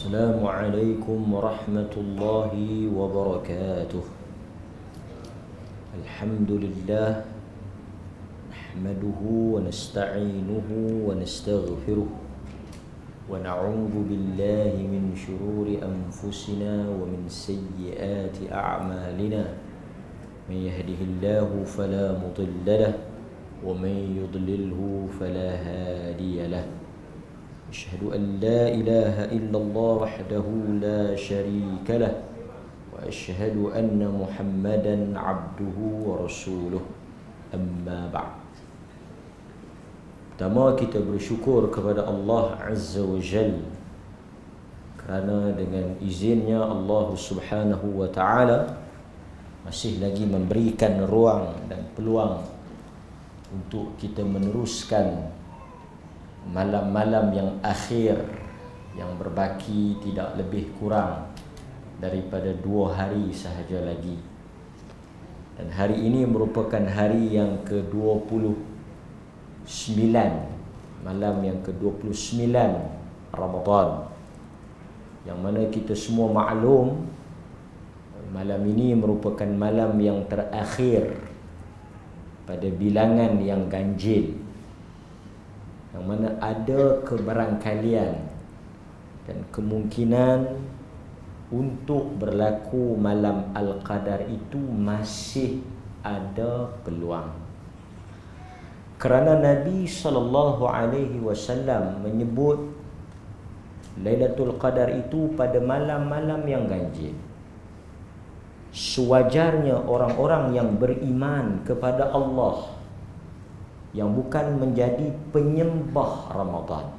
السلام عليكم ورحمة الله وبركاته. الحمد لله نحمده ونستعينه ونستغفره ونعوذ بالله من شرور أنفسنا ومن سيئات أعمالنا. من يهده الله فلا مضل له ومن يضلله فلا هادي له. أشهد أن لا إله إلا الله وحده لا شريك له وأشهد أن محمدا عبده ورسوله. أما بعد. Pertama, kita bersyukur kepada Allah Azza wa Jal kerana dengan izinnya Allah Subhanahu wa Ta'ala masih lagi memberikan ruang dan peluang untuk kita meneruskan malam-malam yang akhir yang berbaki tidak lebih kurang daripada 2 hari sahaja lagi. Dan hari ini merupakan hari yang ke-29, malam yang ke-29 Ramadan, yang mana kita semua maklum malam ini merupakan malam yang terakhir pada bilangan yang ganjil, yang mana ada kebarangkalian dan kemungkinan untuk berlaku malam Al-Qadar itu masih ada peluang. Kerana Nabi SAW menyebut Lailatul Qadar itu pada malam-malam yang ganjil. Sewajarnya orang-orang yang beriman kepada Allah, yang bukan menjadi penyembah Ramadan.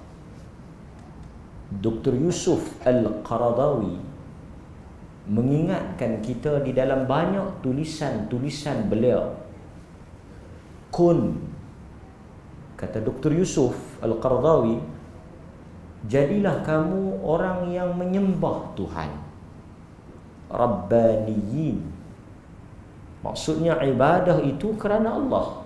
Dr. Yusuf Al-Qaradawi mengingatkan kita di dalam banyak tulisan-tulisan beliau. Kun, kata Dr. Yusuf Al-Qaradawi, jadilah kamu orang yang menyembah Tuhan, Rabbaniyin. Maksudnya ibadah itu kerana Allah.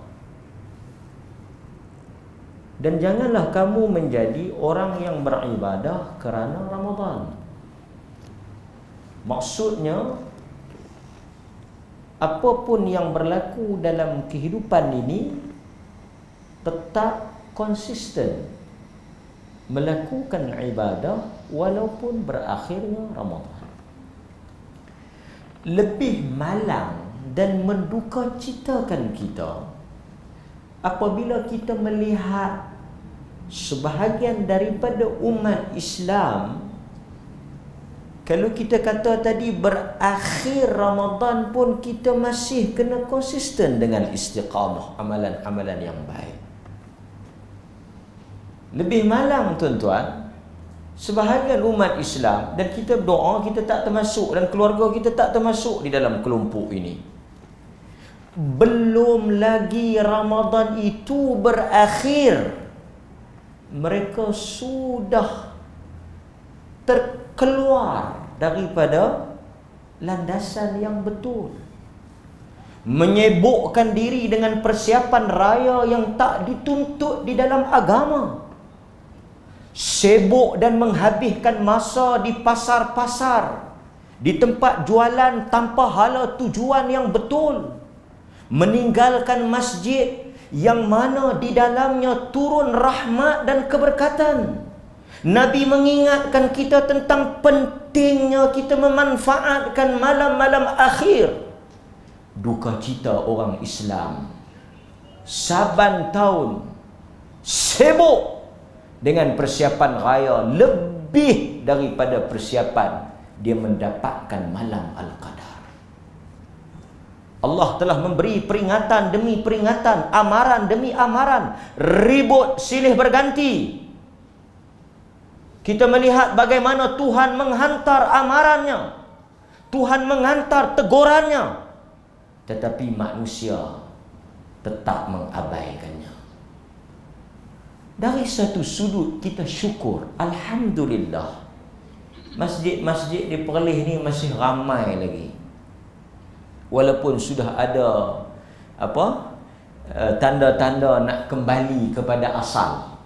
Dan janganlah kamu menjadi orang yang beribadah kerana Ramadan. Maksudnya, apapun yang berlaku dalam kehidupan ini, tetap konsisten melakukan ibadah walaupun berakhirnya Ramadan. Lebih malang dan mendukacitakan kita apabila kita melihat sebahagian daripada umat Islam, kalau kita kata tadi berakhir Ramadan pun kita masih kena konsisten dengan istiqamah amalan-amalan yang baik. Lebih malang tuan-tuan, sebahagian umat Islam, dan kita berdoa kita tak termasuk dan keluarga kita tak termasuk di dalam kelompok ini. Belum lagi Ramadan itu berakhir, mereka sudah terkeluar daripada landasan yang betul, menyibukkan diri dengan persiapan raya yang tak dituntut di dalam agama, sibuk dan menghabiskan masa di pasar-pasar, di tempat jualan tanpa hala tujuan yang betul, meninggalkan masjid yang mana di dalamnya turun rahmat dan keberkatan. Nabi mengingatkan kita tentang pentingnya kita memanfaatkan malam-malam akhir. Duka cita orang Islam saban tahun sibuk dengan persiapan raya lebih daripada persiapan dia mendapatkan malam Al-Qadar. Allah telah memberi peringatan demi peringatan, amaran demi amaran, ribut silih berganti. Kita melihat bagaimana Tuhan menghantar amarannya, Tuhan menghantar tegurannya, tetapi manusia tetap mengabaikannya. Dari satu sudut kita syukur, alhamdulillah, masjid-masjid di Perlis ni masih ramai lagi. Walaupun sudah ada tanda-tanda nak kembali kepada asal,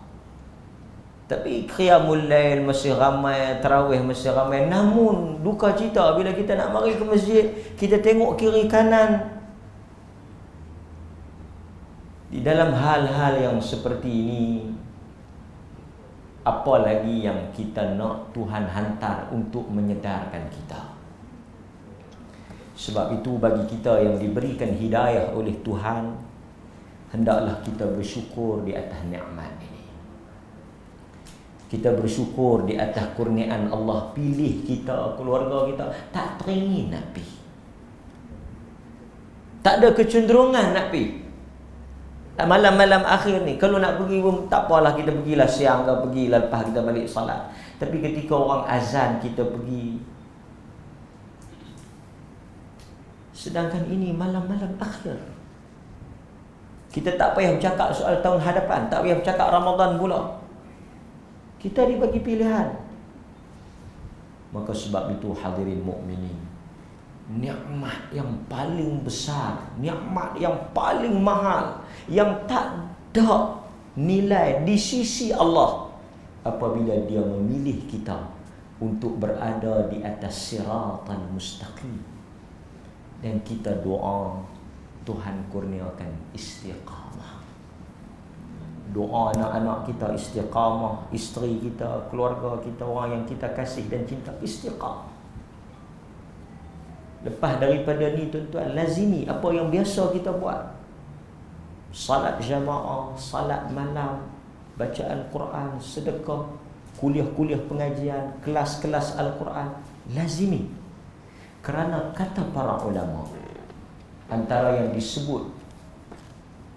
Tapi qiyamul lail masih ramai, tarawih masih ramai. Namun duka cita bila kita nak mari ke masjid, kita tengok kiri kanan. Di dalam hal-hal yang seperti ini, apa lagi yang kita nak Tuhan hantar untuk menyedarkan kita. Sebab itu bagi kita yang diberikan hidayah oleh Tuhan, hendaklah kita bersyukur di atas nikmat ini. Kita bersyukur di atas kurniaan Allah pilih kita, keluarga kita. Tak teringin nak pergi. Tak ada kecenderungan nak pergi. Malam-malam akhir ni, kalau nak pergi pun tak apalah, kita pergilah siang ke, pergilah lepas kita balik salat. Tapi ketika orang azan kita pergi. Sedangkan ini malam-malam akhir. Kita tak payah bercakap soal tahun hadapan, tak payah bercakap Ramadan pula. Kita dibagi pilihan. Maka sebab itu hadirin mukminin, nikmat yang paling besar, nikmat yang paling mahal, yang tak ada nilai di sisi Allah apabila Dia memilih kita untuk berada di atas siratal mustaqim. Dan kita doa, Tuhan kurniakan istiqamah. Doa anak-anak kita istiqamah, isteri kita, keluarga kita, orang yang kita kasih dan cinta istiqamah. Lepas daripada ni tuan-tuan, lazimi apa yang biasa kita buat. Salat jamaah, salat malam, bacaan Quran, sedekah, kuliah-kuliah pengajian, kelas-kelas Al-Quran, lazimi. Kerana kata para ulama, antara yang disebut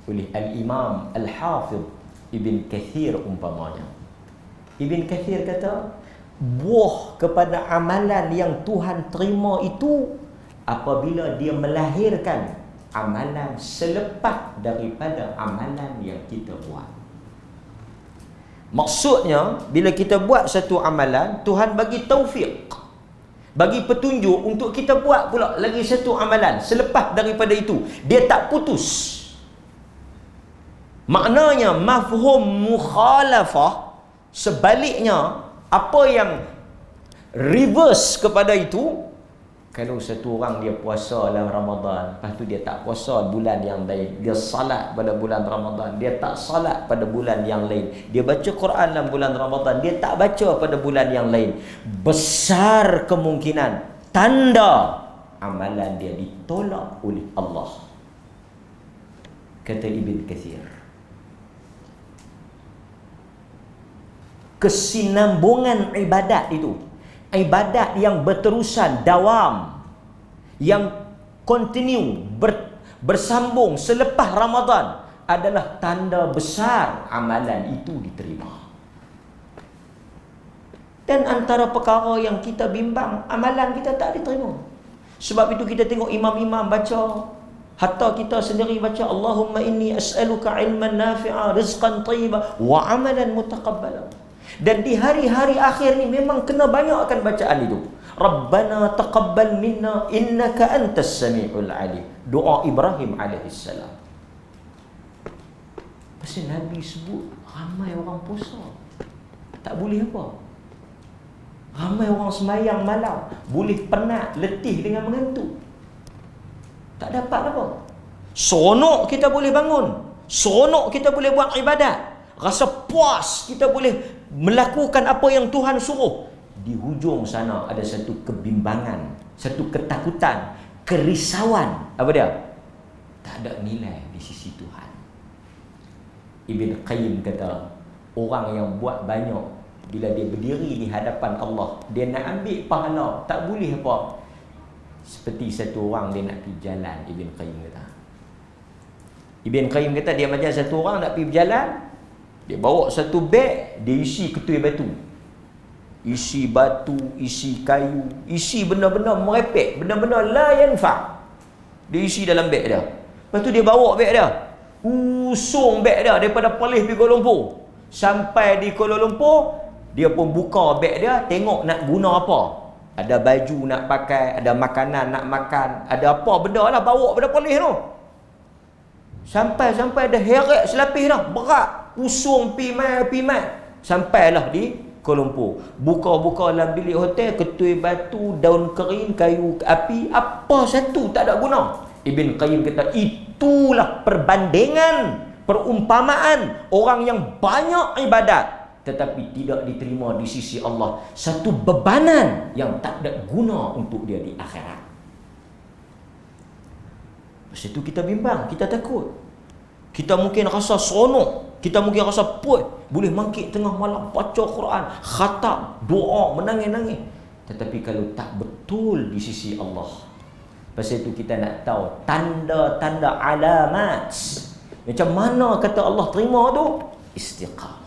oleh Al-Imam Al-Hafidh Ibn Kathir umpamanya. Ibn Kathir kata, buah kepada amalan yang Tuhan terima itu apabila dia melahirkan amalan selepas daripada amalan yang kita buat. Maksudnya, bila kita buat satu amalan, Tuhan bagi taufik, bagi petunjuk untuk kita buat pula lagi satu amalan selepas daripada itu. Dia tak putus. Maknanya mafhum mukhalafah, sebaliknya apa yang reverse kepada itu, kalau satu orang dia puasa dalam Ramadan, lepas tu dia tak puasa bulan yang lain, dia salat pada bulan Ramadan, dia tak salat pada bulan yang lain, dia baca Quran dalam bulan Ramadan, dia tak baca pada bulan yang lain, besar kemungkinan tanda amalan dia ditolak oleh Allah. Kata Ibn Kathir, kesinambungan ibadat itu, ibadat yang berterusan, dawam, yang continue, bersambung selepas Ramadan adalah tanda besar amalan itu diterima. Dan antara perkara yang kita bimbang, amalan kita tak diterima. Sebab itu kita tengok imam-imam baca, hatta kita sendiri baca, Allahumma inni as'aluka ilman nafi'a, rizqan tayyiba wa amalan mutaqabbala. Dan di hari-hari akhir ni memang kena banyakkan bacaan itu. Rabbana taqabbal minna innaka antas sami'ul alim. Doa Ibrahim alaihissalam. Pasal Nabi sebut ramai orang puasa, tak boleh apa. Ramai orang semayang malam, boleh penat, letih dengan mengantuk, tak dapat apa. Seronok kita boleh bangun, seronok kita boleh buat ibadat, rasa puas kita boleh melakukan apa yang Tuhan suruh. Di hujung sana ada satu kebimbangan, satu ketakutan, kerisauan. Apa dia? Tak ada nilai di sisi Tuhan. Ibn Qayyim kata, orang yang buat banyak, bila dia berdiri di hadapan Allah, dia nak ambil pahala, tak boleh apa. Seperti satu orang dia nak pergi jalan, Ibn Qayyim kata. Ibn Qayyim kata dia macam satu orang nak pergi berjalan, dia bawa satu beg, dia isi ketui batu, isi batu, isi kayu, isi benda-benda merepek, benda-benda la yanfa'. Dia isi dalam beg dia. Lepas tu dia bawa beg dia, usung beg dia daripada Perlis pergi Kuala Lumpur. Sampai di Kuala Lumpur, dia pun buka beg dia, tengok nak guna apa. Ada baju nak pakai, ada makanan nak makan, ada apa benda lah bawa pada Perlis tu. Sampai ada heret selapis dah, berat, usung pi mai. Sampailah di Kuala Lumpur. Buka-buka dalam bilik hotel, ketui batu, daun kering, kayu api, apa satu tak ada guna. Ibn Qayyim kata itulah perbandingan, perumpamaan orang yang banyak ibadat tetapi tidak diterima di sisi Allah. Satu bebanan yang tak ada guna untuk dia di akhirat. Lepas itu kita bimbang, kita takut. Kita mungkin rasa seronok, kita mungkin rasa puas, boleh mangkit tengah malam baca Quran, khatam, doa, menangis-nangis. Tetapi kalau tak betul di sisi Allah, pasal itu kita nak tahu tanda-tanda alamat. Macam mana kata Allah terima tu? Istiqamah.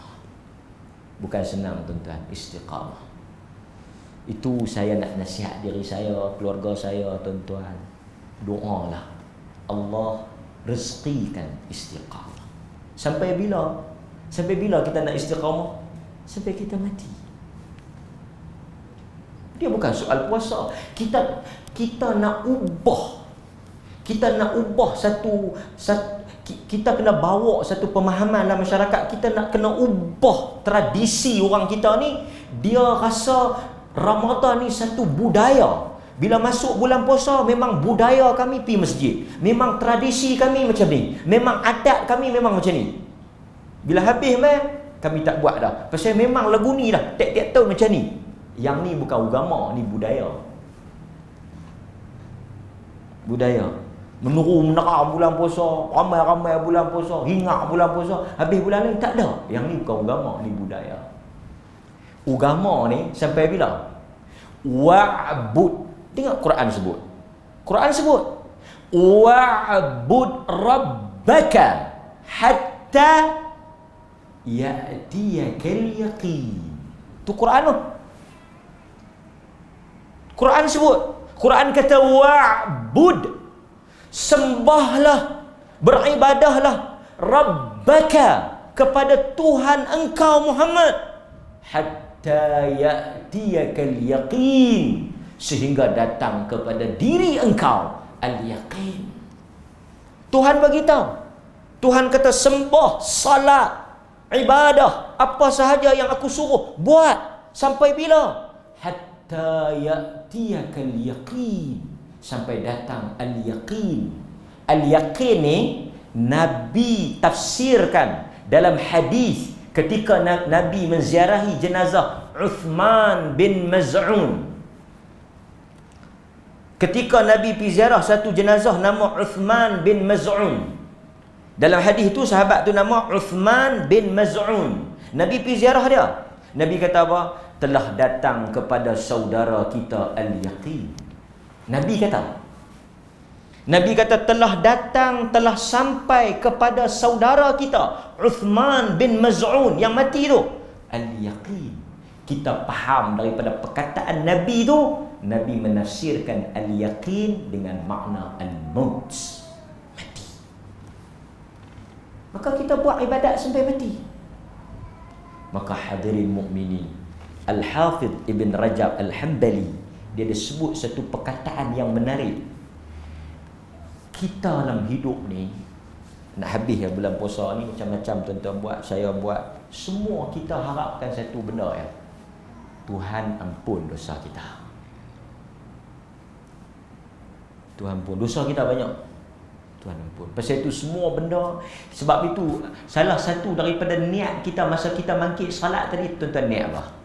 Bukan senang tuan-tuan, istiqamah. Itu saya nak nasihat diri saya, keluarga saya tuan-tuan. Doalah Allah rezekikan istiqamah. Sampai bila? Sampai bila kita nak istiqamah? Sampai kita mati. Dia bukan soal puasa. Kita nak ubah. Kita nak ubah satu kita kena bawa satu pemahaman dalam masyarakat. Kita nak kena ubah tradisi orang kita ni. Dia rasa Ramadan ni satu budaya. Bila masuk bulan puasa, memang budaya kami pergi masjid. Memang tradisi kami macam ni. Memang adat kami memang macam ni. Bila habis kami tak buat dah. Pasal memang lagu ni dah tiap-tiap tahun macam ni. Yang ni bukan agama, ni budaya. Budaya. Menera bulan puasa, ramai-ramai bulan puasa, hingar bulan puasa, habis bulan ni tak ada. Yang ni bukan agama, ni budaya. Agama ni sampai bila? Wa'bud. Tengok Quran sebut. Quran sebut wa'bud rabbaka hatta ya'tiyakal yaqin. Tu Quran tu. Quran sebut. Quran kata wa'bud. Sembahlah, beribadahlah rabbaka, kepada Tuhan engkau Muhammad, hatta ya'tiyakal yaqin, sehingga datang kepada diri engkau al-yaqin. Tuhan beritahu. Tuhan kata sembah, salat, ibadah, apa sahaja yang aku suruh buat. Sampai bila? Hatta ya'tiyakal yaqin, sampai datang al-yaqin. Al-yaqin ni Nabi tafsirkan dalam hadis ketika Nabi menziarahi jenazah Uthman bin Maz'un. Ketika Nabi pergi ziarah satu jenazah nama Uthman bin Maz'un. Dalam hadis itu sahabat tu nama Uthman bin Maz'un. Nabi pergi ziarah dia. Nabi kata apa? Telah datang kepada saudara kita al-yaqin. Nabi kata telah datang, telah sampai kepada saudara kita Uthman bin Maz'un yang mati tu al-yaqin. Kita faham daripada perkataan Nabi tu, Nabi menafsirkan al-yaqin dengan makna al-maut, mati. Maka kita buat ibadat sampai mati. Maka hadirin mukminin, Al-Hafidh Ibn Rajab Al-Hanbali dia ada sebut satu perkataan yang menarik. Kita dalam hidup ni, nak habis ya bulan puasa ni, macam-macam tuan-tuan buat, saya buat. Semua kita harapkan satu benda ya. Tuhan ampun dosa kita. Tuhan ampun dosa kita banyak. Tuhan ampun. Pasal itu semua benda. Sebab itu salah satu daripada niat kita masa kita mangkit salat tadi, tuan-tuan niat apa?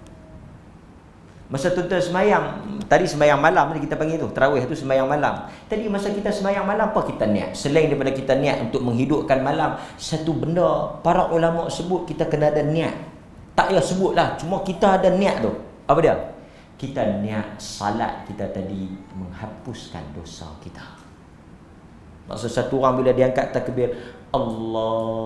Masa tuan-tuan semayang, tadi semayang malam kita panggil tu, tarawih tu semayang malam. Tadi masa kita semayang malam, apa kita niat? Selain daripada kita niat untuk menghidupkan malam, satu benda para ulama sebut kita kena ada niat. Tak payah sebutlah, cuma kita ada niat tu. Apa dia? Kita niat salat kita tadi menghapuskan dosa kita. Maksud satu orang bila dia angkat takbir Allahu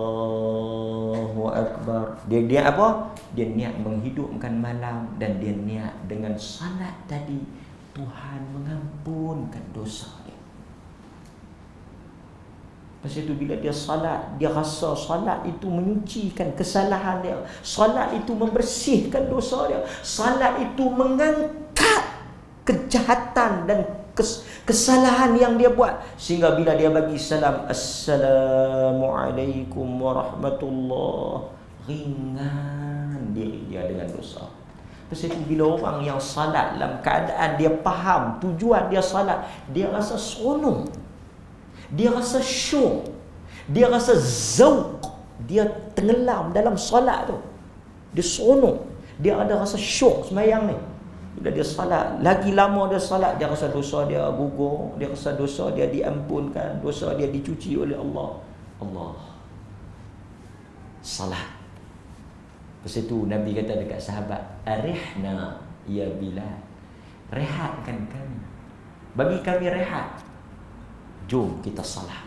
Akbar, dia niat apa? Dia niat menghidupkan malam, dan dia niat dengan salat tadi Tuhan mengampunkan dosa dia. Pasal itu bila dia salat, dia rasa salat itu menyucikan kesalahan dia, salat itu membersihkan dosa dia, salat itu mengangkat kejahatan dan kesalahan yang dia buat. Sehingga bila dia bagi salam, Assalamualaikum warahmatullahi ringan diri dia dengan dosa. Pasal itu bila orang yang salat dalam keadaan dia faham tujuan dia salat, dia rasa seronok, dia rasa syok, dia rasa zauq, dia tenggelam dalam salat tu, dia seronok, dia ada rasa syok sembahyang ni. Bila dia salat, lagi lama dia salat, dia rasa dosa dia gugur, dia rasa dosa dia diampunkan, dosa dia dicuci oleh Allah. Salat. Lepas itu Nabi kata dekat sahabat, arihna ya Bilal, rehatkan kami, bagi kami rehat, jom kita salat.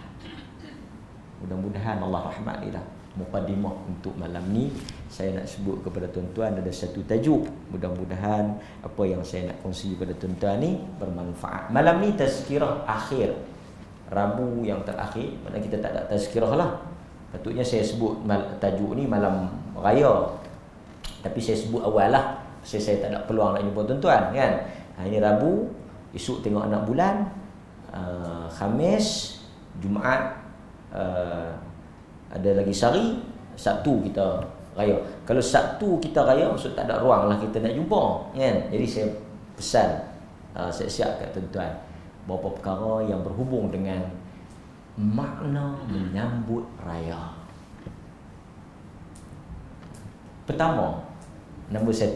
Mudah-mudahan Allah rahmatilah. Muqaddimah untuk malam ni saya nak sebut kepada tuan-tuan ada satu tajuk. Mudah-mudahan apa yang saya nak kongsi kepada tuan-tuan ni bermanfaat. Malam ni tazkirah akhir, Rabu yang terakhir, mana kita tak ada tazkirah lah. Patutnya saya sebut tajuk ni malam raya, tapi saya sebut awal lah, sebab saya tak ada peluang nak jumpa tuan-tuan kan. Ini Rabu, esok tengok anak bulan, Khamis, Jumaat, ada lagi sehari, Sabtu kita raya. Kalau Sabtu kita raya, maksud tak ada ruang lah kita nak jumpa kan. Jadi saya pesan siap-siap kat tuan-tuan beberapa perkara yang berhubung dengan makna menyambut raya. Pertama, nombor 1,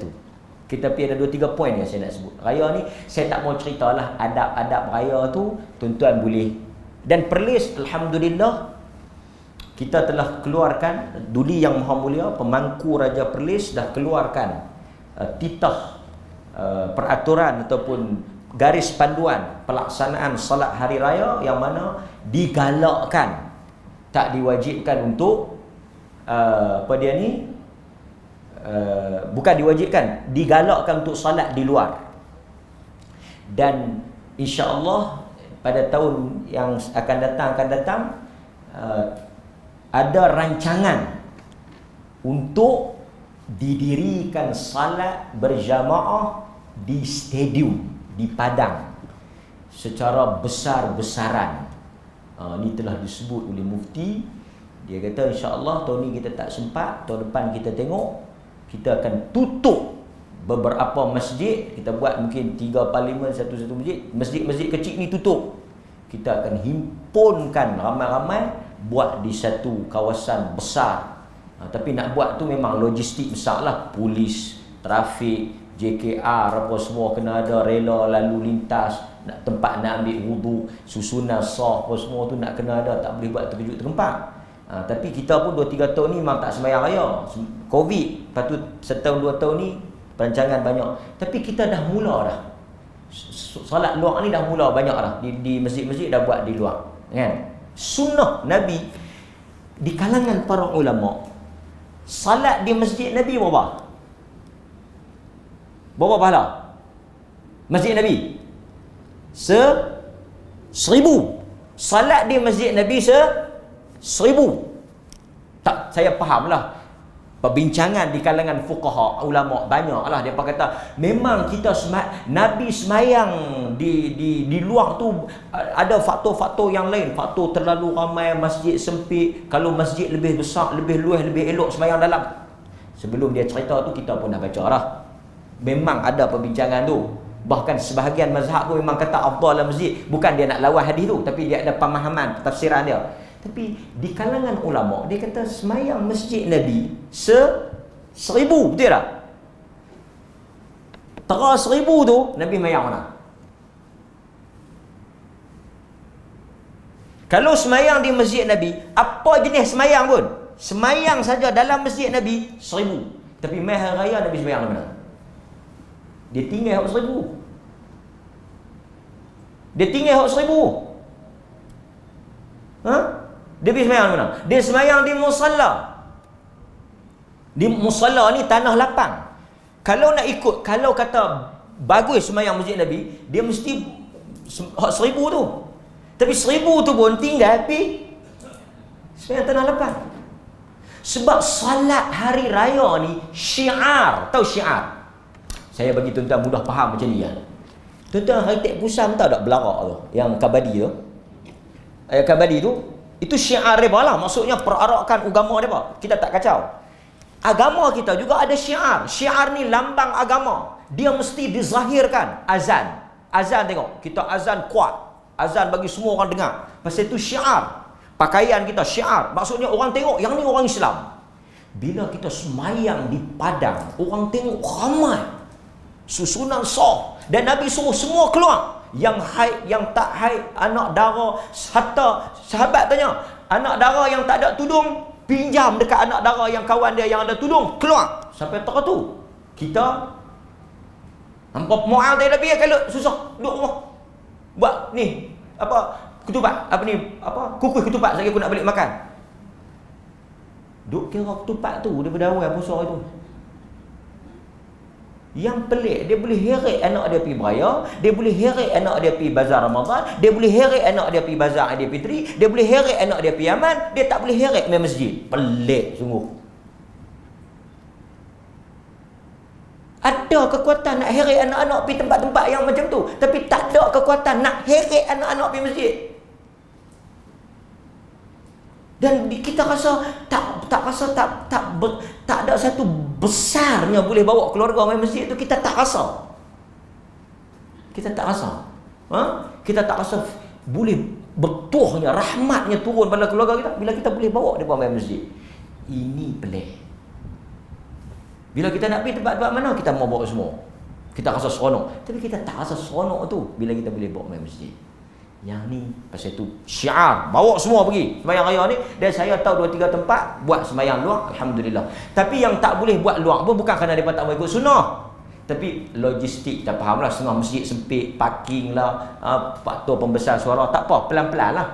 kita pergi ada 2-3 poin yang saya nak sebut. Raya ni saya tak mau ceritalah adab-adab raya tu, tuan-tuan boleh. Dan Perlis, alhamdulillah, kita telah keluarkan, Duli Yang Maha Mulia, pemangku Raja Perlis dah keluarkan titah peraturan ataupun garis panduan pelaksanaan salat hari raya yang mana digalakkan, tak diwajibkan untuk bukan diwajibkan, digalakkan untuk salat di luar. Dan insya-Allah pada tahun yang akan datang ada rancangan untuk didirikan salat berjamaah di stadium di Padang secara besar-besaran. Ini telah disebut oleh Mufti. Dia kata insya-Allah tahun ni kita tak sempat, tahun depan kita tengok, kita akan tutup beberapa masjid. Kita buat mungkin 3 parlimen, satu masjid. Masjid-masjid kecil ni tutup. Kita akan himpunkan ramai-ramai, buat di satu kawasan besar. Tapi nak buat tu memang logistik besar lah. Polis, trafik, JKR apa semua kena ada, rela lalu lintas, nak tempat nak ambil wudu, susunan sah apa semua tu nak kena ada, tak boleh buat terkejut terkempak. Tapi kita pun 2-3 tahun ni memang tak sembahyang raya. Covid, lepas tu setahun 2 tahun ni perancangan banyak. Tapi kita dah mula dah. Solat luar ni dah mula banyak dah. Di masjid-masjid dah buat di luar. Kan? Sunnah Nabi di kalangan para ulama, salat di masjid Nabi berapa pahala? Masjid Nabi 1000. Salat di masjid Nabi 1000. Tak, saya fahamlah perbincangan di kalangan fuqaha, ulama banyaklah dia kata memang kita Nabi semayang di luar tu ada faktor-faktor yang lain, faktor terlalu ramai, masjid sempit, kalau masjid lebih besar, lebih luas, lebih elok semayang dalam. Sebelum dia cerita tu kita pun dah baca dah. Memang ada perbincangan tu. Bahkan sebahagian mazhab pun memang kata afdal dalam masjid, bukan dia nak lawan hadis tu, tapi dia ada pemahaman, tafsiran dia. Tapi di kalangan ulama dia kata semayang masjid Nabi 1000, betul tak? Tera 1000 tu Nabi semayang mana? Kalau semayang di masjid Nabi, apa jenis semayang pun, semayang saja dalam masjid Nabi 1000. Tapi mai hari raya Nabi semayang di mana? Dia tinggal 1000. Dia tinggal 1000. Dia pergi semayang mana? Dia semayang di musalla. Di musalla ni tanah lapang. Kalau nak ikut, kalau kata bagus semayang masjid Nabi, dia mesti 1000 tu. Tapi 1000 tu pun tinggal pergi semayang tanah lapang. Sebab salat hari raya ni syiar. Tahu syiar? Saya bagi tuan-tuan mudah faham macam ni kan. Tuan-tuan Haitek Pusam tahu tak belarak tu? Yang kabadi tu? Kabadi tu itu syiar mereka lah, maksudnya perarakan agama mereka. Kita tak kacau. Agama kita juga ada syiar. Syiar ni lambang agama. Dia mesti dizahirkan. Azan. Azan tengok. Kita azan kuat. Azan bagi semua orang dengar. Pasal itu syiar. Pakaian kita syiar. Maksudnya orang tengok yang ni orang Islam. Bila kita semayang di padang, orang tengok ramai. Susunan sah. Dan Nabi suruh semua keluar. Yang haid, yang tak haid, anak dara. Hatta sahabat tanya, anak dara yang tak ada tudung, pinjam dekat anak dara yang kawan dia yang ada tudung, keluar. Sampai tak tu. Kita hampa Mu'adh dia Nabi kalau susah duduk rumah. Buat ni apa ketupat, apa ni apa kukuh ketupat lagi aku nak balik makan. Duk kira ketupat tu daripada awal puasa itu. Yang pelik, dia boleh heret anak dia pergi beraya, dia boleh heret anak dia pergi bazar Ramadan, dia boleh heret anak dia pergi bazar Aidilfitri, dia boleh heret anak dia pergi Yaman, dia tak boleh heret main masjid. Pelik sungguh. Ada kekuatan nak heret anak-anak pergi tempat-tempat yang macam tu, tapi tak ada kekuatan nak heret anak-anak pergi masjid. Dan kita rasa tak ada satu besarnya boleh bawa keluarga main masjid tu, kita tak rasa. Kita tak rasa. Kita tak rasa boleh betuhnya rahmatnya turun pada keluarga kita bila kita boleh bawa dia main masjid. Ini pelik. Bila kita nak pergi tempat-tempat mana kita mau bawa semua. Kita rasa seronok, tapi kita tak rasa seronok tu bila kita boleh bawa main masjid. Yang ni pasal tu syiar, bawa semua pergi sembahyang raya ni. Dan saya tahu 2-3 tempat buat sembahyang luar, alhamdulillah. Tapi yang tak boleh buat luar pun bukan kerana mereka tak mau ikut sunnah, tapi logistik kita faham lah. Setengah masjid sempit, parking lah, faktor pembesar suara, tak apa, pelan-pelan lah.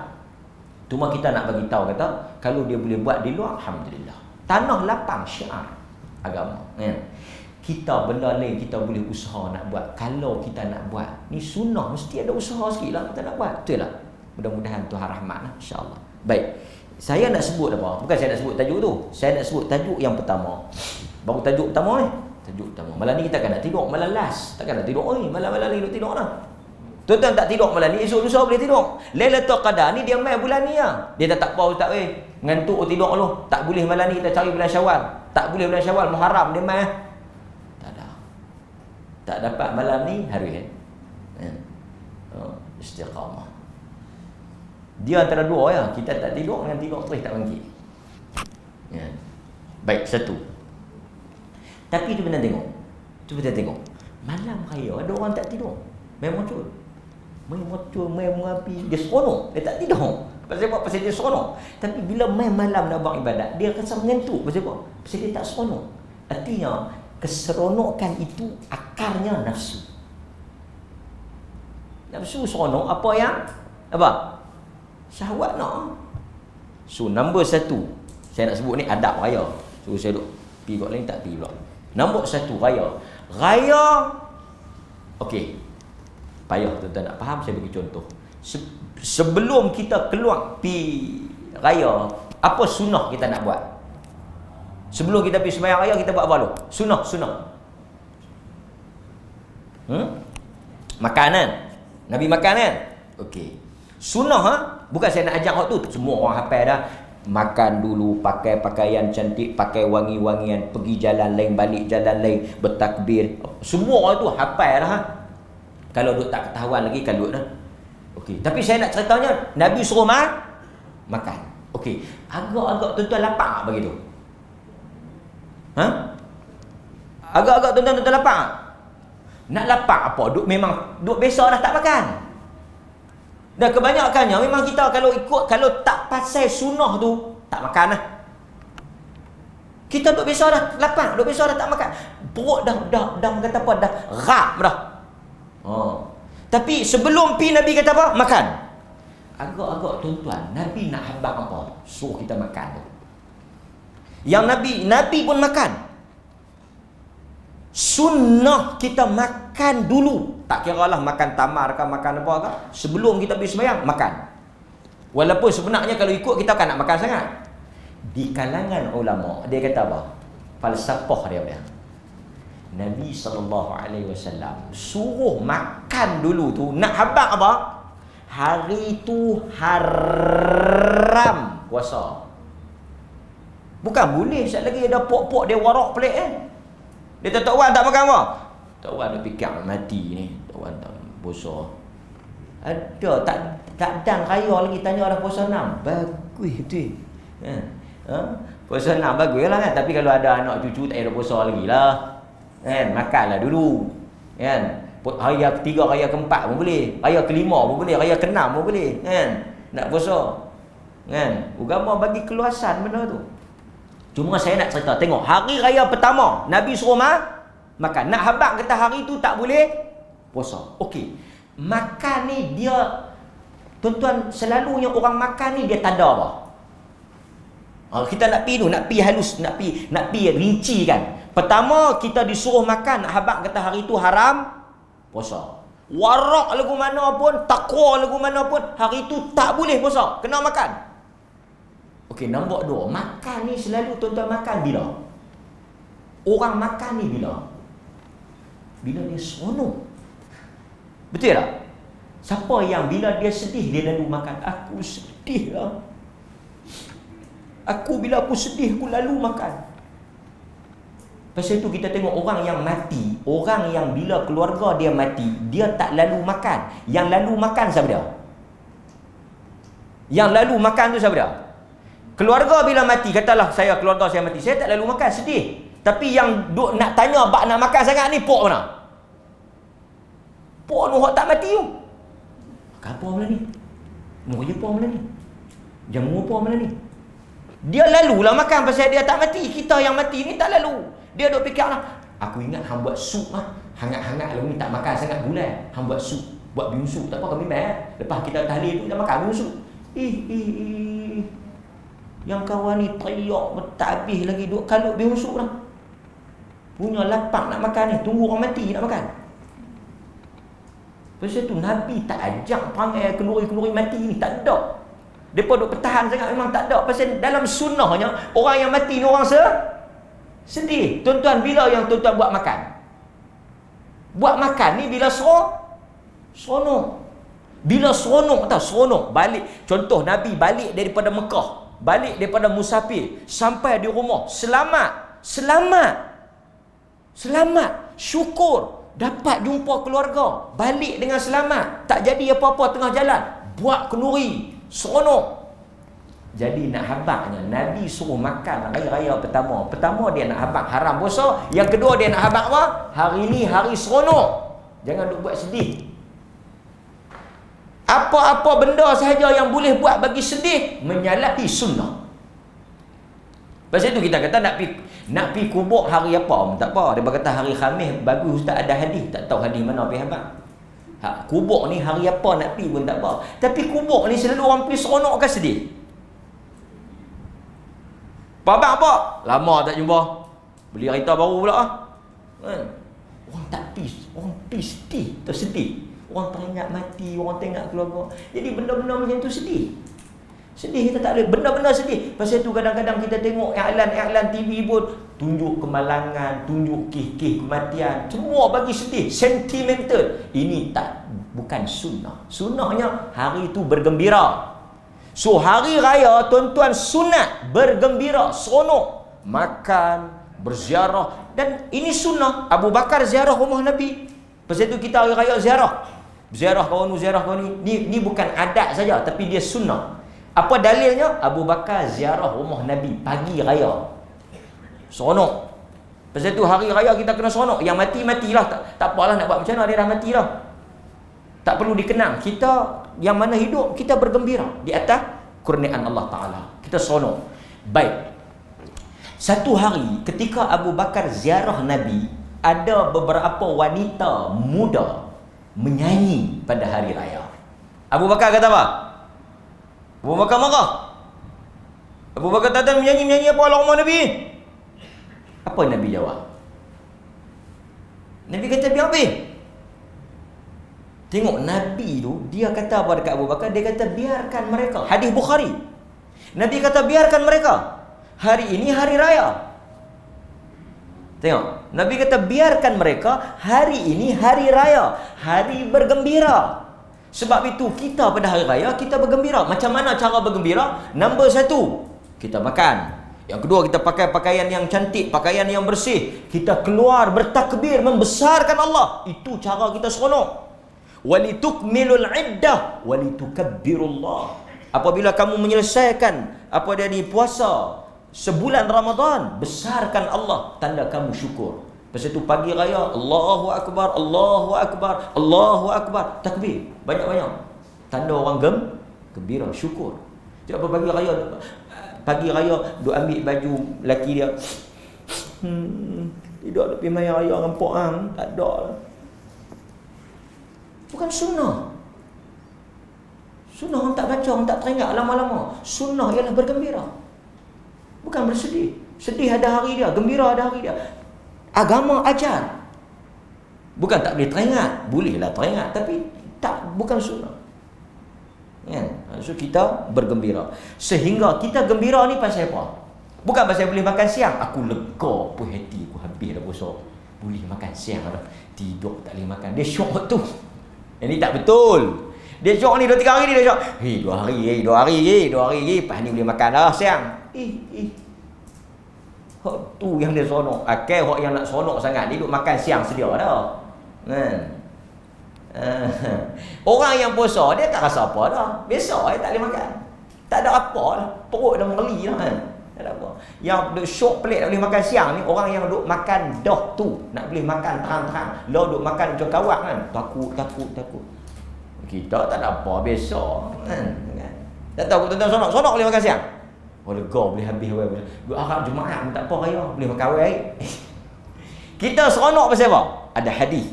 Cuma kita nak bagi tahu kata kalau dia boleh buat di luar, alhamdulillah. Tanah lapang syiar agama, ya. Kita benda lain kita boleh usaha nak buat. Kalau kita nak buat ni sunnah, mesti ada usaha sikit lah kita nak buat. Betul lah. Mudah-mudahan Tuhan rahmat lah, insyaAllah. Baik, saya nak sebut apa? Bukan saya nak sebut tajuk tu, saya nak sebut tajuk yang pertama. Baru tajuk pertama ni. Tajuk pertama, malam ni kita akan nak tidur. Malam last takkan nak tidur. Malam-malam ni duduk tidur lah. Tuan-tuan tak tidur malam ni, esok lusa boleh tidur. Lailatul Qadar ni dia main bulan ni lah. Dia tak apa Ustaz ngantuk tidur lu. Tak boleh malam ni, kita cari bulan Syawal. Tak boleh bulan Syawal, Muharram dia main. Tak dapat malam ni, hari kan? Istiqamah. Dia antara dua ya. Kita tak tidur dengan tidur terus tak bangkit. Ya. Baik, satu. Tapi tu benar tengok. Cuba tengok. Malam raya ada orang tak tidur. Main muncul. Main mengapi. Dia seronok. Dia tak tidur. Pasal apa? Pasal dia seronok. Tapi bila main malam nak buat ibadat, dia rasa mengantuk. Pasal apa? Pasal dia tak seronok. Artinya keseronokan itu akarnya nafsu. Nafsu seronok apa yang syahwat nak. So nombor 1 saya nak sebut ni adab raya. So saya duk pergi kat lain tak pergi pula. Nombor 1 raya. Okey, payah tuan-tuan nak faham, saya bagi contoh. Sebelum kita keluar pergi raya, apa sunnah kita nak buat? Sebelum kita pergi sembahyang raya, kita buat apa dulu? Sunnah. Makanan. Nabi makan kan? Okey. Sunnah bukan saya nak ajak hak tu. Semua orang hafal dah. Makan dulu, pakai pakaian cantik, pakai wangi-wangian, pergi jalan lain, balik jalan lain, bertakbir. Semua orang tu hafal dah. Kalau duk tak ketahuan lagi, kalut dah. Okey. Tapi saya nak ceritanya, Nabi suruh makan. Okey. Agak-agak tuan-tuan lapar tak begitu? Agak-agak tuan-tuan lapar. Nak lapar apa? Memang duk biasa dah tak makan. Dan kebanyakannya memang kita kalau tak pasal sunnah tu tak makan lah. Kita duk biasa dah lapar, duk biasa dah tak makan. Perut dah kata apa, dah rap dah. Tapi sebelum pi Nabi kata apa? Makan. Agak-agak tuan-tuan, Nabi nak habaq apa? Suruh kita makan tu. Yang Nabi pun makan. Sunnah kita makan dulu. Tak kira lah makan tamar ke makan apa ke. Sebelum kita pergi sembahyang, makan. Walaupun sebenarnya kalau ikut kita akan nak makan sangat. Di kalangan ulama, dia kata apa? Falsafah dia. Nabi SAW suruh makan dulu tu. Nak habaq apa? Hari tu haram puasa. Bukan boleh, sekali lagi ada pok-pok dia warak pelik Dia tak wan tak makan apa? Tak wan dia fikir mati ni. Tak wan tak puasa. Ada tak dan raya lagi tanya orang puasa 6. Bagus tu. Puasa 6 baguslah kan. Tapi kalau ada anak cucu tak ada puasa lagi lah. Kan, makanlah dulu. Kan? Raya ketiga, raya keempat pun boleh. Raya kelima pun boleh, raya keenam pun boleh. Kan? Nak puasa. Kan? Agama bagi keluasan benda tu. Cuma saya nak cerita, tengok hari raya pertama Nabi suruh makan. Nak habaq kata hari tu tak boleh puasa. Okey. Makan ni dia, tuan-tuan, selalunya orang makan ni dia tanda apa? Kita nak pi tu, nak pi halus, nak pi rinci kan. Pertama kita disuruh makan, nak habaq kata hari tu haram puasa. Warak lagu mana pun, takwa lagu mana pun, hari tu tak boleh puasa, kena makan. Okey, nombor 2, makan ni selalu tuan-tuan makan bila? Orang makan ni bila? Bila dia seronok. Betul tak? Siapa yang bila dia sedih dia lalu makan? Aku sedih lah. Bila aku sedih aku lalu makan. Pasal itu kita tengok orang yang mati, orang yang bila keluarga dia mati, dia tak lalu makan. Yang lalu makan siapa dia? Yang lalu makan tu siapa dia? Keluarga bila mati, katalah keluarga saya mati, saya tak lalu makan, sedih. Tapi yang duk nak tanya bak nak makan sangat ni, pok mana? Pok nu hak tak mati tu. Apa mana ni? Mu je pok mana ni? Jamu apa mana ni? Dia lalulah makan pasal dia tak mati. Kita yang mati ni tak lalu. Dia duk fikir lah, aku ingat hang buat sup lah, hangat-hangat lalu ni tak makan sangat gula. Hang buat sup, buat biung sup, tak apa kami mai. Lepas kita tahlil tu kita makan biung sup. Yang kawan ni teriak tak habis lagi duk kalut biung sup lah. Punya lapang nak makan ni, tunggu orang mati nak makan. Pasal tu Nabi tak ajak panggil kenduri-kenduri mati ni, tak ada. Depa duk pertahan sangat memang tak ada. Pasal dalam sunnahnya orang yang mati ni orang sedih. Tuan-tuan, bila yang tuan-tuan buat makan? Buat makan ni bila seronok. Bila seronok tau, seronok. Balik, contoh Nabi balik daripada Mekah, balik daripada musafir, sampai di rumah, selamat, syukur, dapat jumpa keluarga, balik dengan selamat, tak jadi apa-apa tengah jalan, buat kenduri, seronok. Jadi nak habaqnya, Nabi suruh makan raya-raya pertama. Pertama dia nak habaq haram puasa, yang kedua dia nak habaq apa? Hari ni hari seronok. Jangan duk buat sedih. Apa-apa benda sahaja yang boleh buat bagi sedih menyalahi sunnah. Pasal itu kita kata nak pi kubur hari apa? Tak apa. Dia berkata hari Khamis bagus, ustaz ada hadis, tak tahu hadis mana pi habaq. Kubur ni hari apa nak pi pun tak apa. Tapi kubur ni selalu orang pi seronok ke sedih? Babak apa? Lama tak jumpa. Beli kereta baru pula kan? Orang tak peace, orang peace sedih, tersedih. Orang teringat mati, orang teringat keluarga. Jadi benda-benda macam tu sedih. Sedih kita tak boleh, benda-benda sedih. Pasal tu kadang-kadang kita tengok iklan-iklan TV pun tunjuk kemalangan, tunjuk kih-kih kematian, semua bagi sedih, sentimental. Ini bukan sunnah. Sunnahnya hari itu bergembira. So hari raya tuan-tuan sunat bergembira, seronok, makan, berziarah. Dan ini sunnah. Abu Bakar ziarah rumah Nabi. Pasal itu kita hari raya ziarah. Ziarah kawan ni. Ni bukan adat saja, tapi dia sunnah. Apa dalilnya? Abu Bakar ziarah rumah Nabi pagi raya. Seronok. Pasal itu hari raya kita kena seronok. Yang mati-matilah, tak apalah nak buat macam mana, dia dah matilah. Tak perlu dikenang. Kita yang mana hidup, kita bergembira di atas kurniaan Allah Ta'ala. Kita seronok. Baik. Satu hari ketika Abu Bakar ziarah Nabi, ada beberapa wanita muda menyanyi pada hari raya. Abu Bakar kata apa? Abu Bakar marah. Abu Bakar datang menyanyi apa Allah rumah Nabi? Apa Nabi jawab? Nabi kata biar habis. Tengok Nabi tu, dia kata apa dekat Abu Bakar? Dia kata biarkan mereka. Hadis Bukhari. Nabi kata biarkan mereka. Hari ini hari raya. Tengok, Nabi kata biarkan mereka, hari ini hari raya, hari bergembira. Sebab itu kita pada hari raya kita bergembira. Macam mana cara bergembira? Nombor 1, kita makan. Yang kedua, kita pakai pakaian yang cantik, pakaian yang bersih. Kita keluar bertakbir, membesarkan Allah. Itu cara kita seronok. Walitukmilul iddah walitukabbirullah. Apabila kamu menyelesaikan apa dia ni, puasa sebulan Ramadan, besarkan Allah, tanda kamu syukur. Lepas itu pagi raya, Allahu Akbar, Allahu Akbar, Allahu Akbar, takbir banyak-banyak. Tanda orang gembira, syukur. Tidak apa pagi raya duk ambil baju lelaki dia. Tidak ada pergi main raya dengan poang, tak ada lah. Bukan sunnah. Sunnah orang tak baca, orang tak teringat lama-lama. Sunnah ialah bergembira, bukan bersedih. Sedih ada hari dia, gembira ada hari dia. Agama ajar. Bukan tak boleh teringat, bolehlah teringat, tapi bukan sunnah. Kan? So kita bergembira. Sehingga kita gembira ni pasal apa? Bukan pasal boleh makan siang. Aku lega pun hati aku, habis dah puasa, boleh makan siang dah. Tidur tak boleh makan. Dia syok tu. Ini tak betul. Dia syok ni 2-3 hari ni dia syok. 2 hari lepas ni boleh makan dah siang. Hak tu yang dia seronok. Akal hak yang nak seronok sangat ni duk makan siang sedia dah. Kan? Orang yang puasa dia tak rasa apa dah. Biasa dia tak boleh makan. Tak ada apa lah. Perut dah meli lah kan. Tak ada apa. Yang duk syok pelik tak boleh makan siang ni, orang yang duk makan dah tu. Nak boleh makan terang-terang. Lo duk makan macam kawak kan. Takut. Kita tak ada apa. Biasa kan. Tak tahu tuan-tuan sonok boleh makan siang. Oh lega boleh habis. Duk harap Jumaat pun tak apa raya. Boleh makan awal. Kita seronok pasal apa? Ada hadis.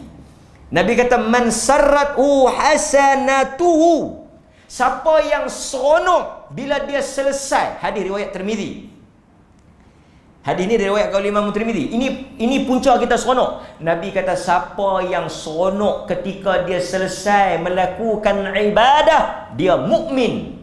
Nabi kata man sarratu hasanatuhu. Siapa yang seronok bila dia selesai. Hadis riwayat Tirmizi. Hadis ni diriwayatkan oleh Imam Tirmizi. Ini punca kita seronok. Nabi kata siapa yang seronok ketika dia selesai melakukan ibadah, dia mukmin.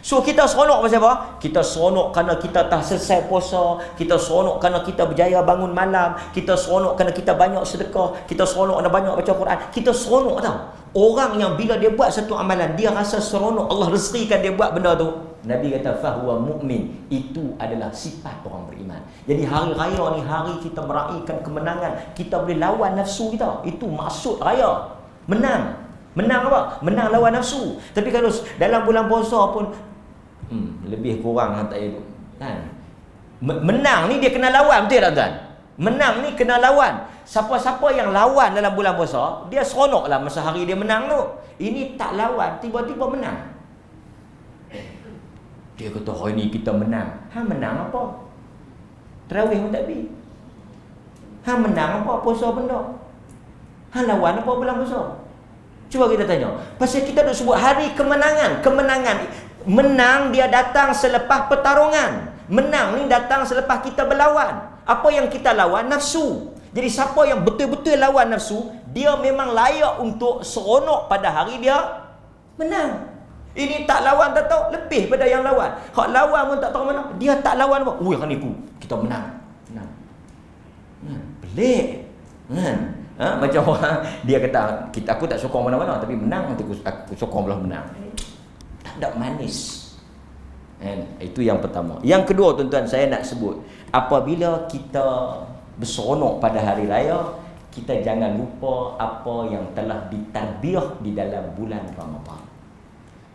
So kita seronok pasal apa? Kita seronok kerana kita dah selesai puasa. Kita seronok kerana kita berjaya bangun malam. Kita seronok kerana kita banyak sedekah. Kita seronok kerana banyak baca Quran. Kita seronok tau. Orang yang bila dia buat satu amalan, dia rasa seronok, Allah rezekikan dia buat benda tu, Nabi kata fahuwa mu'min. Itu adalah sifat orang beriman. Jadi hari raya ni hari kita meraihkan kemenangan. Kita boleh lawan nafsu kita. Itu maksud raya. Menang apa? Menang lawan nafsu. Tapi kalau dalam bulan puasa pun lebih kurang tak elok kan. Menang ni dia kena lawan, betul tak tuan? Menang ni kena lawan. Siapa-siapa yang lawan dalam bulan puasa, dia seronoklah masa hari dia menang tu. Ini tak lawan, tiba-tiba menang. Dia kata hari ni kita menang. Menang apa? Tarawih pun tak pergi. Menang apa puasa benda? Lawan apa bulan puasa? Cuba kita tanya. Pasal kita duk sebut hari kemenangan. Menang dia datang selepas pertarungan. Menang ni datang selepas kita berlawan. Apa yang kita lawan? Nafsu. Jadi siapa yang betul-betul lawan nafsu, dia memang layak untuk seronok pada hari dia menang. Ini tak lawan tak tahu, lebih pada yang lawan. Hak lawan pun tak tahu mana. Dia tak lawan apa? Ui, hari ni kita menang. Pelik. Macam orang dia kata, aku tak sokong mana-mana, tapi menang aku sokong belah menang. Tak ada manis. Itu yang pertama. Yang kedua tuan-tuan, saya nak sebut, apabila kita berseronok pada hari raya, kita jangan lupa apa yang telah ditadbir di dalam bulan Ramadan.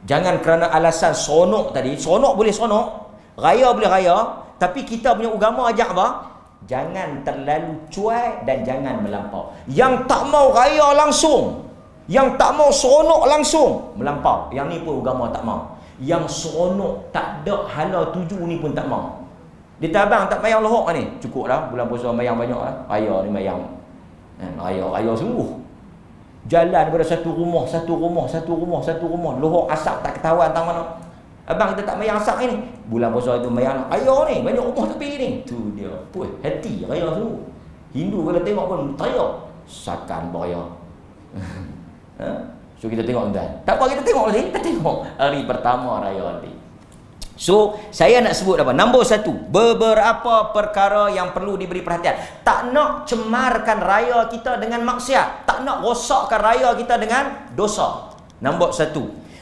Jangan kerana alasan seronok tadi. Seronok boleh seronok, raya boleh raya, tapi kita punya agama ajak apa? Jangan terlalu cuai dan jangan melampau. Yang tak mau raya langsung, yang tak mau seronok langsung, melampau. Yang ni pun agama tak mau. Yang seronok tak ada hala tuju ni pun tak mau. Dia kata abang tak mayang lohok ni. Cukup lah bulan puasa mayang banyak lah. Raya ni mayang. Raya sungguh. Jalan daripada satu rumah. Lohok asap tak ketahuan tang mana. Abang kita tak mayang asap ni. Bulan puasa itu mayang raya ni. Banyak rumah tepi ni. Tu dia. Puh, hati raya sungguh. Hindu kalau tengok pun teriak. Sakan beraya. So kita tengok tuan. Tak apa kita tengok lagi. Kita tengok hari pertama raya nanti. So, saya nak sebut apa? Nombor 1, beberapa perkara yang perlu diberi perhatian. Tak nak cemarkan raya kita dengan maksiat. Tak nak rosakkan raya kita dengan dosa. Nombor 1,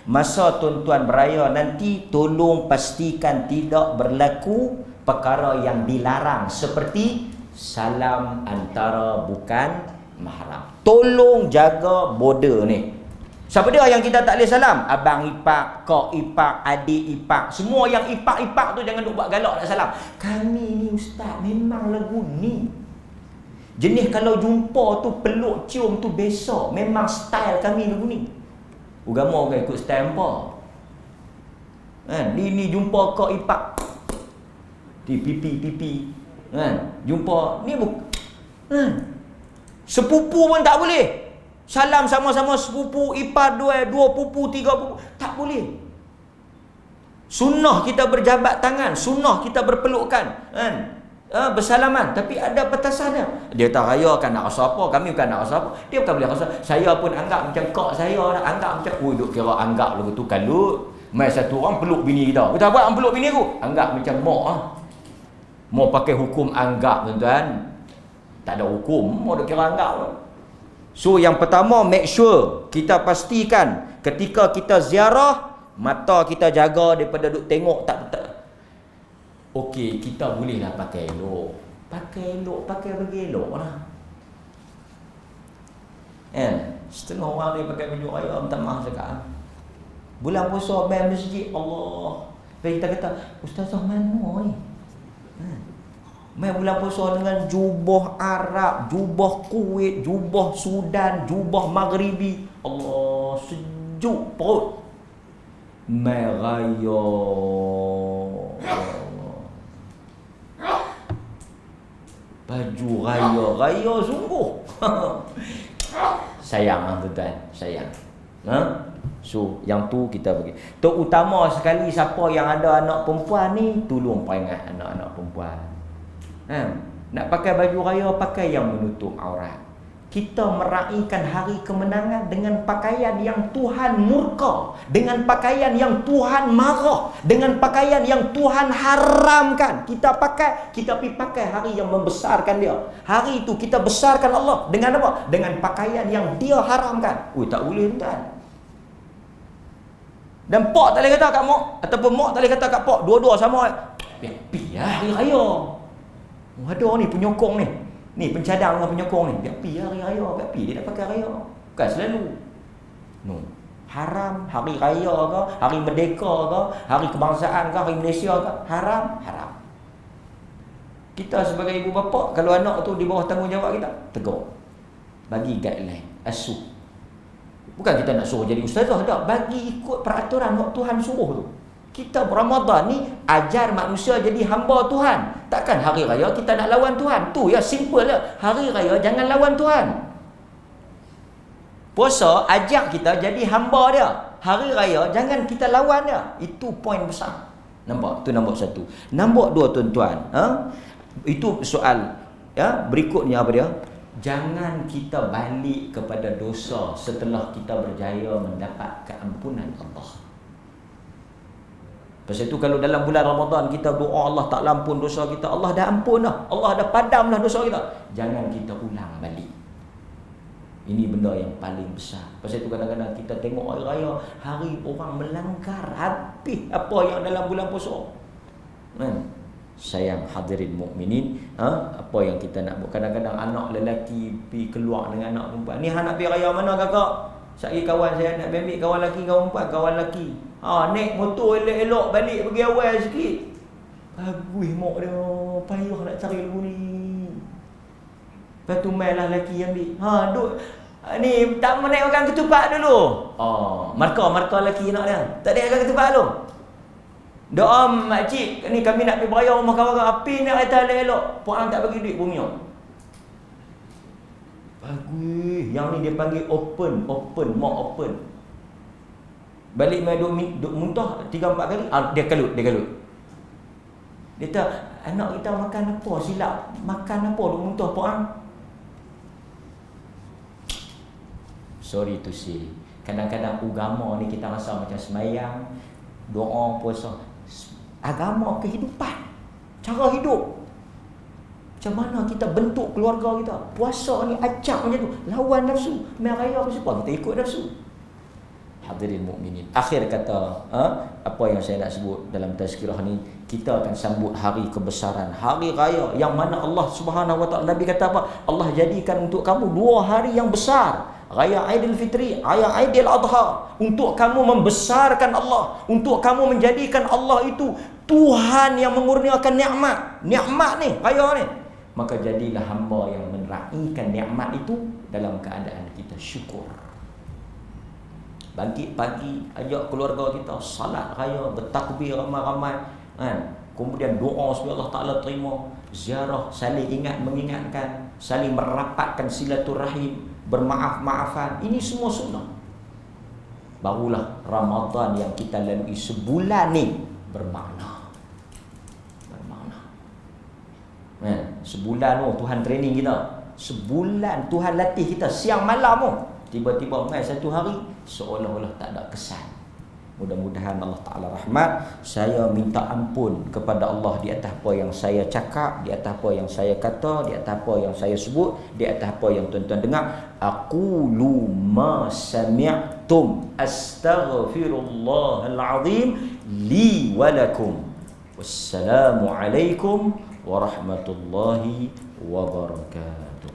masa tuan-tuan beraya nanti, tolong pastikan tidak berlaku perkara yang dilarang seperti salam antara bukan mahram. Tolong jaga border ni. Siapa dia yang kita tak boleh salam? Abang ipak, kak ipak, adik ipak. Semua yang ipak-ipak tu jangan duk buat galak nak salam. Kami ni ustaz memang lagu ni. Jenis kalau jumpa tu peluk cium tu besok. Memang style kami lagu ni. Agama kan ikut style apa? Kan? Ni jumpa kak ipak. Di pipi. Kan? Jumpa ni kan? Sepupu pun tak boleh. Salam sama-sama sepupu, ipar dua pupu, tiga pupu. Tak boleh. Sunnah kita berjabat tangan, sunnah kita berpelukan, kan? Bersalaman. Tapi ada batasannya. Dia tak raya kan nak rasa apa, kami bukan nak rasa apa. Dia bukan boleh rasa. Saya pun anggap macam kak saya, anggap macam, duk kira anggap lagu tu kalut. Mai satu orang peluk bini kita. Kita buat peluk bini aku. Anggap macam mak Mau pakai hukum anggap, tuan-tuan. Tak ada hukum, mau duk kira anggap tu. So yang pertama, make sure kita pastikan ketika kita ziarah, mata kita jaga daripada duk tengok tak. Okey, kita bolehlah pakai elok. Pakai bagi elok lah. Setengah orang dia pakai baju raya, minta maaf cakap. Bulan puasa main masjid, Allah. Lepas kita kata, ustazah mana ni? Main bulan puasa dengan jubah Arab, jubah Kuwait, jubah Sudan, jubah Maghribi. Allah, sejuk perut. Main raya. Baju raya sungguh. Sayang tuan-tuan, sayang. So yang tu kita bagi. Terutama sekali siapa yang ada anak perempuan ni, tolong peringat anak-anak perempuan. Nak pakai baju raya, pakai yang menutup aurat. Kita meraihkan hari kemenangan dengan pakaian yang Tuhan murka, dengan pakaian yang Tuhan marah, dengan pakaian yang Tuhan haramkan. Kita pergi pakai hari yang membesarkan dia. Hari itu kita besarkan Allah dengan apa? Dengan pakaian yang dia haramkan. Tak boleh tuan. Dan pak tak boleh kata kat mak, ataupun mak tak boleh kata kat pak, dua-dua sama. Pi hari raya. Ada ni penyokong ni. Ni pencadang dengan penyokong ni. Biar pi hari raya, biar pi dia nak pakai raya. Bukan selalu. No. Haram hari raya ke, hari merdeka ke, hari kebangsaan ke, hari Malaysia ke, haram. Kita sebagai ibu bapa, kalau anak tu di bawah tanggungjawab kita, tegur. Bagi guideline, asuh. Bukan kita nak suruh jadi ustazah, tak. Bagi ikut peraturan yang Tuhan suruh tu. Kita Ramadan ni ajar manusia jadi hamba Tuhan. Takkan hari raya kita nak lawan Tuhan. Tu ya, simple lah. Hari raya jangan lawan Tuhan. Puasa ajak kita jadi hamba dia. Hari raya jangan kita lawan dia. Itu poin besar. Nampak? Tu nombor satu. Nombor dua tuan-tuan. Itu soal. Berikutnya apa dia? Jangan kita balik kepada dosa setelah kita berjaya mendapat keampunan Allah. Pasal itu kalau dalam bulan Ramadan kita doa Allah tak ampun dosa kita, Allah dah ampun dah. Allah dah padam dah dosa kita. Jangan kita ulang balik. Ini benda yang paling besar. Pasal itu kadang-kadang kita tengok hari raya, hari orang melanggar habis apa yang dalam bulan puasa. Sayang hadirin mukminin, apa yang kita nak buat. Kadang-kadang anak lelaki pergi keluar dengan anak perempuan. Ni nak pergi raya mana kakak? Sekali kawan saya nak ambil kawan lelaki, kawan perempuan, kawan lelaki. Naik motor elok-elok balik pergi awal sikit. Bagus mak dia, payah nak cari lagu ni. Lepas tu mai lah lelaki ambil. Duk ni tak mau naik makan ketupat dulu. Markah lelaki nak dia. Tak naik makan ketupat dulu. Doa makcik, ni kami nak pergi beraya rumah kawan. Api nak kata elok-elok. Puan tak bagi duit bumi. Bagus. Yang ni dia panggil open, mak open. Balik mai duk muntah 3-4 kali, dia kalut. Dia kata, anak kita makan apa silap? Makan apa duk muntah puan? Sorry to say, kadang-kadang agama ni kita rasa macam sembahyang, doa, puasa. Agama kehidupan, cara hidup. Macam mana kita bentuk keluarga kita. Puasa ni acak macam tu, lawan nafsu. Main raya apa sebab kita ikut nafsu. Hadirin mukminin, akhir kata apa yang saya nak sebut dalam tazkirah ni, kita akan sambut hari kebesaran, hari raya yang mana Allah Subhanahu wa taala, Nabi kata apa? Allah jadikan untuk kamu 2 hari yang besar, raya Aidilfitri, raya Aidil Adha, untuk kamu membesarkan Allah, untuk kamu menjadikan Allah itu Tuhan yang mengurniakan nikmat. Nikmat ni, raya ni. Maka jadilah hamba yang meraikan nikmat itu dalam keadaan kita syukur. Bangkit pagi, ajak keluarga kita salat raya, bertakbir ramai-ramai, kan? Kemudian doa supaya Allah Ta'ala terima, ziarah, saling ingat mengingatkan, saling merapatkan silaturahim, bermaaf-maafan. Ini semua sunnah. Barulah Ramadan yang kita lalui sebulan ni bermakna. Sebulan Tuhan training kita. Sebulan Tuhan latih kita siang malam. Tiba-tiba mai satu hari seolah-olah tak ada kesan. Mudah-mudahan Allah Ta'ala rahmat. Saya minta ampun kepada Allah di atas apa yang saya cakap, di atas apa yang saya kata, di atas apa yang saya sebut, di atas apa yang tuan-tuan dengar. Aqulu ma sami'tum astaghfirullahal azim li wa lakum. Wassalamu alaikum warahmatullahi wabarakatuh.